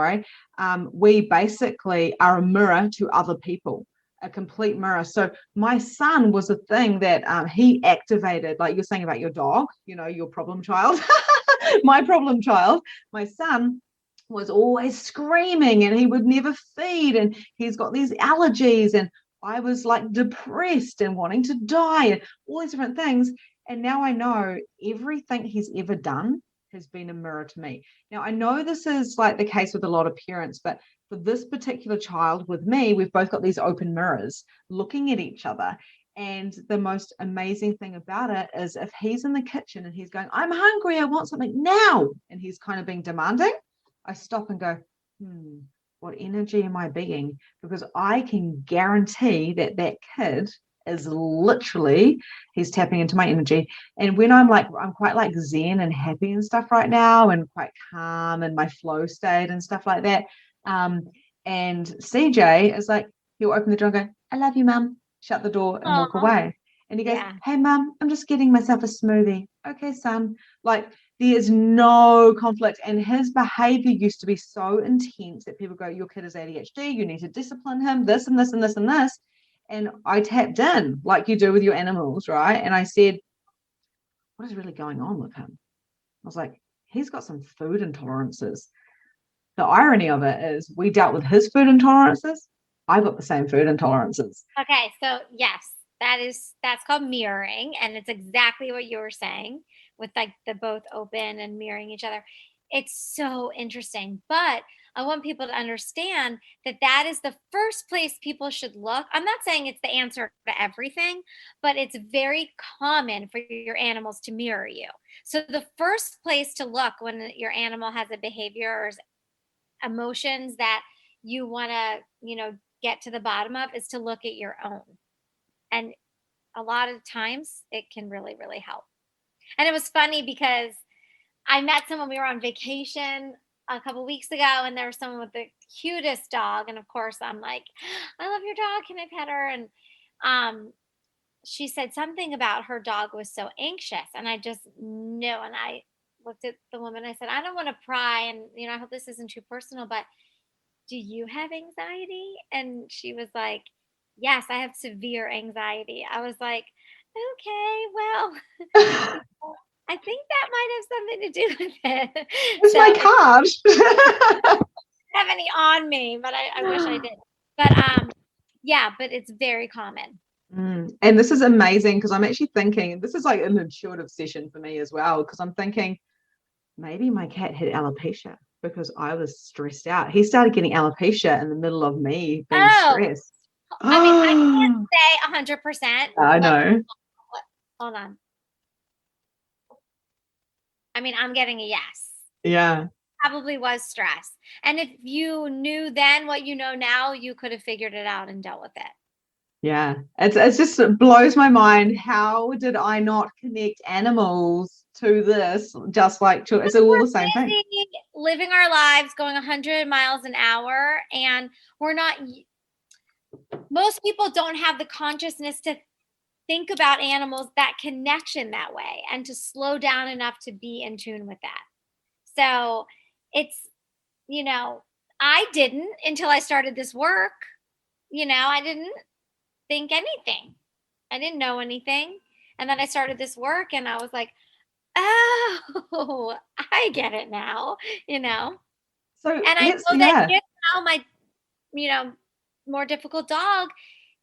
we basically are a mirror to other people, a complete mirror. So my son was a thing that he activated, like you're saying about your dog, your problem child, my problem child, my son was always screaming and he would never feed and he's got these allergies and I was like depressed and wanting to die and all these different things. And now I know everything he's ever done has been a mirror to me. Now, I know this is like the case with a lot of parents, but for this particular child with me, we've both got these open mirrors looking at each other. And the most amazing thing about it is if he's in the kitchen and he's going, I'm hungry, I want something now, and he's kind of being demanding, I stop and go, what energy am I being? Because I can guarantee that that kid is literally, he's tapping into my energy. And when I'm quite like zen and happy and stuff right now, and quite calm in my flow state and stuff like that. And CJ is like, he'll open the door and go, I love you, mum, shut the door and walk Aw, away. And he goes, yeah. hey, mum, I'm just getting myself a smoothie. Okay, son. Like, there's no conflict. And his behavior used to be so intense that people go, your kid is ADHD, you need to discipline him, this and this and this and this. And I tapped in like you do with your animals, right? And I said, what is really going on with him? I was like, he's got some food intolerances. The irony of it is we dealt with his food intolerances. I got the same food intolerances. Okay, so yes, that's called mirroring, and it's exactly what you were saying with like the both open and mirroring each other. It's so interesting, but I want people to understand that that is the first place people should look. I'm not saying it's the answer to everything, but it's very common for your animals to mirror you. So the first place to look when your animal has a behavior or emotions that you want to, get to the bottom of is to look at your own. And a lot of times it can really, really help. And it was funny because I met someone, we were on vacation a couple weeks ago, and there was someone with the cutest dog. And of course, I'm like, I love your dog. Can I pet her? And she said something about her dog was so anxious. And I just knew. And I looked at the woman. I said, I don't want to pry. And, I hope this isn't too personal, but do you have anxiety? And she was like, yes, I have severe anxiety. I was like, okay, well, I think that might have something to do with it. It's So my card. I don't have any on me, but I wish I did. But yeah, but it's very common. And this is amazing because I'm actually thinking this is like an intuitive session for me as well, because I'm thinking maybe my cat had alopecia because I was stressed out. He started getting alopecia in the middle of me being stressed. I mean, I can't say 100%. I know. Hold on. I mean, I'm getting a yes. Yeah. Probably was stress. And if you knew then what you know now, you could have figured it out and dealt with it. Yeah. It's just, it blows my mind. How did I not connect animals to this? Just like it's all the same thing. Living our lives going 100 miles an hour, and most people don't have the consciousness to think about animals, that connection that way, and to slow down enough to be in tune with that. So it's, I didn't until I started this work. I didn't think anything. I didn't know anything. And then I started this work and I was like, oh, I get it now, So and I know that now my, more difficult dog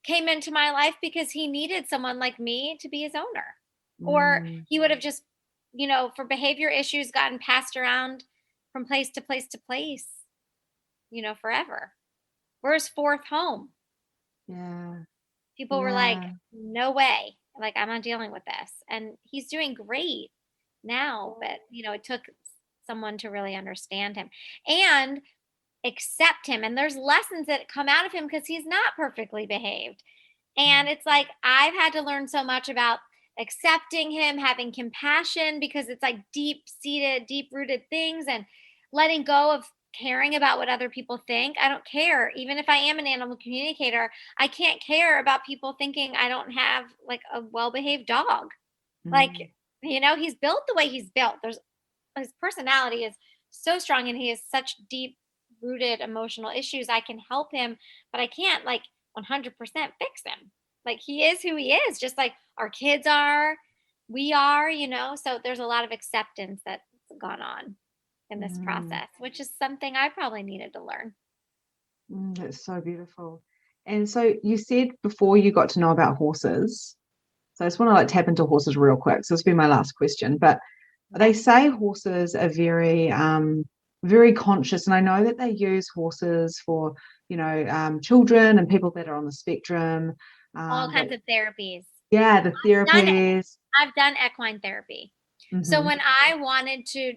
came into my life because he needed someone like me to be his owner. Or he would have just, for behavior issues gotten passed around from place to place to place, forever. We're his fourth home. Yeah. People were like, no way. Like, I'm not dealing with this. And he's doing great now, but, it took someone to really understand him and accept him. And there's lessons that come out of him because he's not perfectly behaved. And it's like, I've had to learn so much about accepting him, having compassion, because it's like deep-seated, deep-rooted things, and letting go of caring about what other people think. I don't care. Even if I am an animal communicator, I can't care about people thinking I don't have like a well-behaved dog. Like, he's built the way he's built. His personality is so strong and he has such deep-rooted emotional issues. I can help him, but I can't like 100% fix him. Like, he is who he is, just like our kids are, we are, so there's a lot of acceptance that's gone on in this process, which is something I probably needed to learn. That's so beautiful. And so you said before you got to know about horses, so I just want to tap into horses real quick. So this will be my last question, but they say horses are very, very conscious. And I know that they use horses for, children and people that are on the spectrum. All kinds of therapies. Yeah, the therapies. I've done equine therapy. So when I wanted to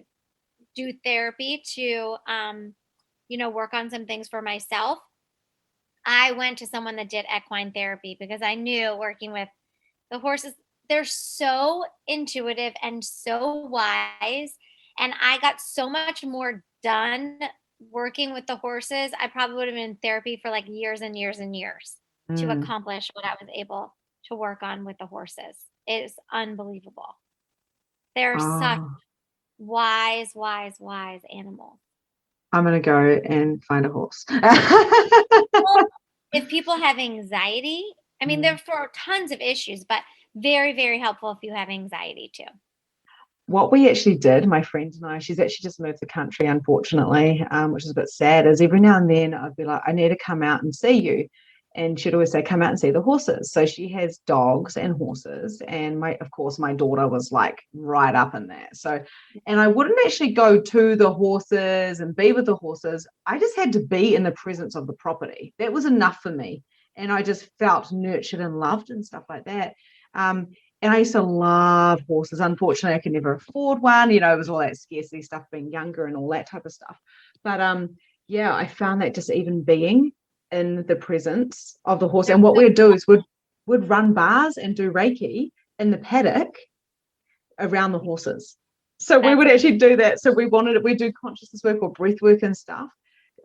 do therapy to work on some things for myself, I went to someone that did equine therapy because I knew working with the horses, they're so intuitive and so wise. And I got so much more done working with the horses. I probably would have been in therapy for like years and years and years to Mm. accomplish what I was able to work on with the horses. It is unbelievable. They're such Oh, wise, wise, wise animals. I'm going to go and find a horse. Well, if people have anxiety, I mean, Mm. they're for tons of issues, but very, very helpful if you have anxiety too. What we actually did, my friend and I, she's actually just moved the country, unfortunately, which is a bit sad, is every now and then I'd be like, I need to come out and see you. And she'd always say, come out and see the horses. So she has dogs and horses. And of course, my daughter was like right up in that. So, and I wouldn't actually go to the horses and be with the horses. I just had to be in the presence of the property. That was enough for me. And I just felt nurtured and loved and stuff like that. And I used to love horses. Unfortunately, I could never afford one. It was all that scarcity stuff, being younger and all that type of stuff. But yeah, I found that just even being in the presence of the horse. And what we'd do is would run bars and do Reiki in the paddock around the horses. So we would actually do that. So we do consciousness work or breath work and stuff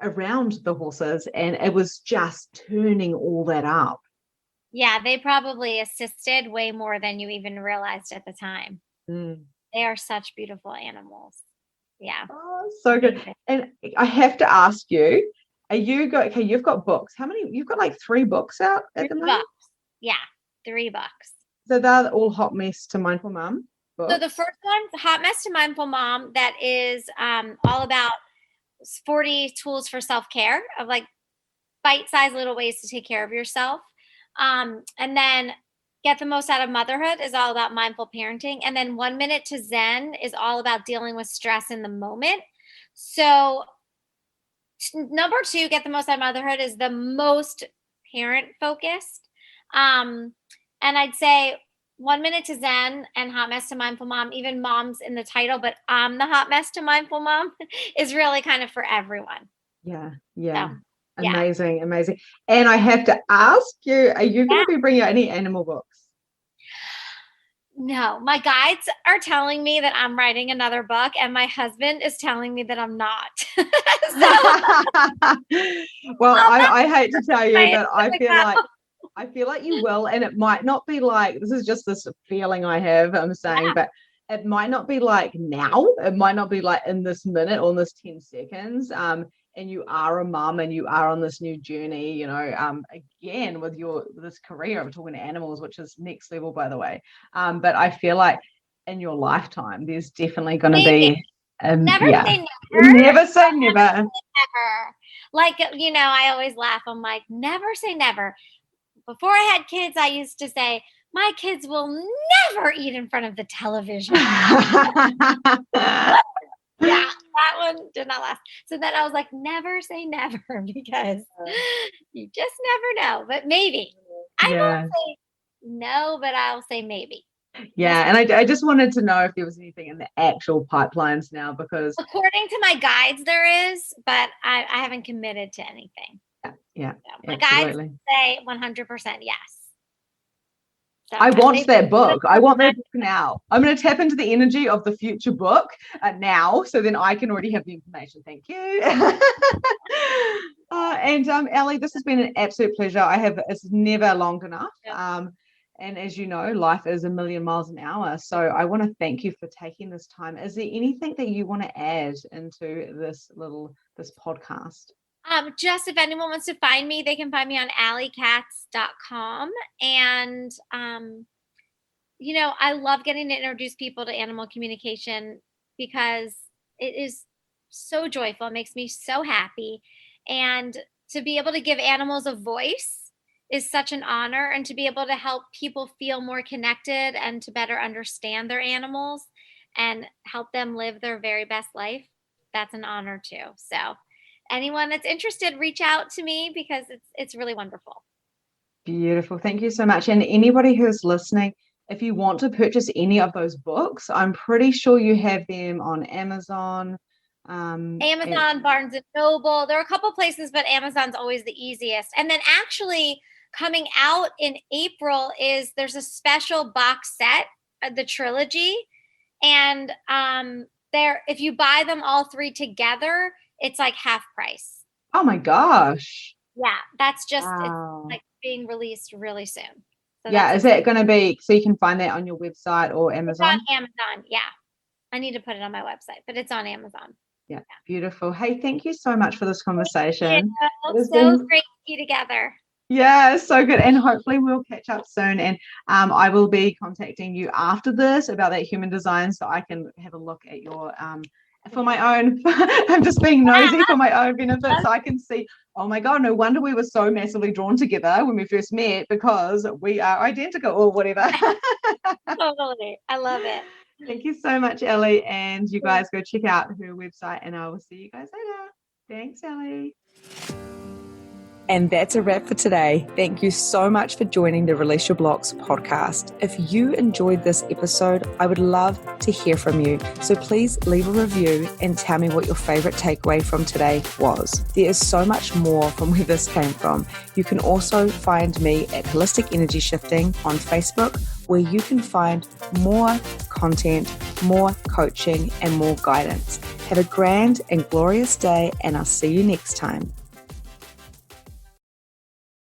around the horses. And it was just turning all that up. Yeah, they probably assisted way more than you even realized at the time. Mm. They are such beautiful animals. Yeah. Oh, so good. And I have to ask you, you've got books. How many? You've got like 3 books out at the moment? Yeah, 3 books. So they're all Hotmess to Mindful Mom books? So the first one, Hotmess to Mindful Mom, that is all about 40 tools for self-care of like bite-sized little ways to take care of yourself. And then Get the Most Out of Motherhood is all about mindful parenting. And then 1 Minute to Zen is all about dealing with stress in the moment. So number 2, Get the Most Out of Motherhood, is the most parent focused. And I'd say 1 Minute to Zen and Hot Mess to Mindful Mom, even mom's in the title, but the Hot Mess to Mindful Mom is really kind of for everyone. Yeah. So, Amazing. And I have to ask you, are you going to be bringing out any animal books? No, my guides are telling me that I'm writing another book, and my husband is telling me that I'm not. Well, I hate to tell you, but I feel like you will, and it might not be like, this is just this feeling I have, I'm saying, but it might not be like now. It might not be like in this minute or in this 10 seconds. And you are a mum and you are on this new journey, again, with this career of talking to animals, which is next level, by the way. But I feel like in your lifetime, there's definitely going to be never say never. Never say never. Never. Like, I always laugh. I'm like, never say never. Before I had kids, I used to say, my kids will never eat in front of the television. Yeah, that one did not last. So then I was like, never say never, because you just never know. But maybe. I won't say no, but I'll say maybe. Yeah, and I just wanted to know if there was anything in the actual pipelines now, because according to my guides there is, but I haven't committed to anything. Yeah. So my guides say 100% yes. So I want that book. I want that book now. I'm going to tap into the energy of the future book now, so then I can already have the information. Thank you. And Ali, this has been an absolute pleasure. It's never long enough. And as you know, life is a million miles an hour. So I want to thank you for taking this time. Is there anything that you want to add into this podcast? Just if anyone wants to find me, they can find me on alikatz.com. And, I love getting to introduce people to animal communication because it is so joyful. It makes me so happy. And to be able to give animals a voice is such an honor, and to be able to help people feel more connected and to better understand their animals and help them live their very best life, that's an honor too. So anyone that's interested, reach out to me, because it's really wonderful. Beautiful. Thank you so much. And anybody who's listening, if you want to purchase any of those books, I'm pretty sure you have them on Amazon. Amazon, Barnes and Noble. There are a couple places, but Amazon's always the easiest. And then actually coming out in April there's a special box set, the trilogy. And if you buy them all 3 together, it's like half price. Oh my gosh. Yeah, that's just Wow. it's like being released really soon. So yeah, is it going to be, so you can find that on your website or Amazon? It's on Amazon, yeah. I need to put it on my website, but it's on Amazon. Yeah, beautiful. Hey, thank you so much for this conversation. It's so great to be together. Yeah, so good. And hopefully we'll catch up soon. And I will be contacting you after this about that human design so I can have a look at your for my own. I'm just being nosy for my own benefit so I can see, oh my God, no wonder we were so massively drawn together when we first met, because we are identical or whatever. Totally. I love it. Thank you so much, Ellie. And you guys go check out her website and I will see you guys later. Thanks, Ellie. And that's a wrap for today. Thank you so much for joining the Release Your Blocks podcast. If you enjoyed this episode, I would love to hear from you. So please leave a review and tell me what your favorite takeaway from today was. There is so much more from where this came from. You can also find me at Holistic Energy Shifting on Facebook, where you can find more content, more coaching, and more guidance. Have a grand and glorious day, and I'll see you next time.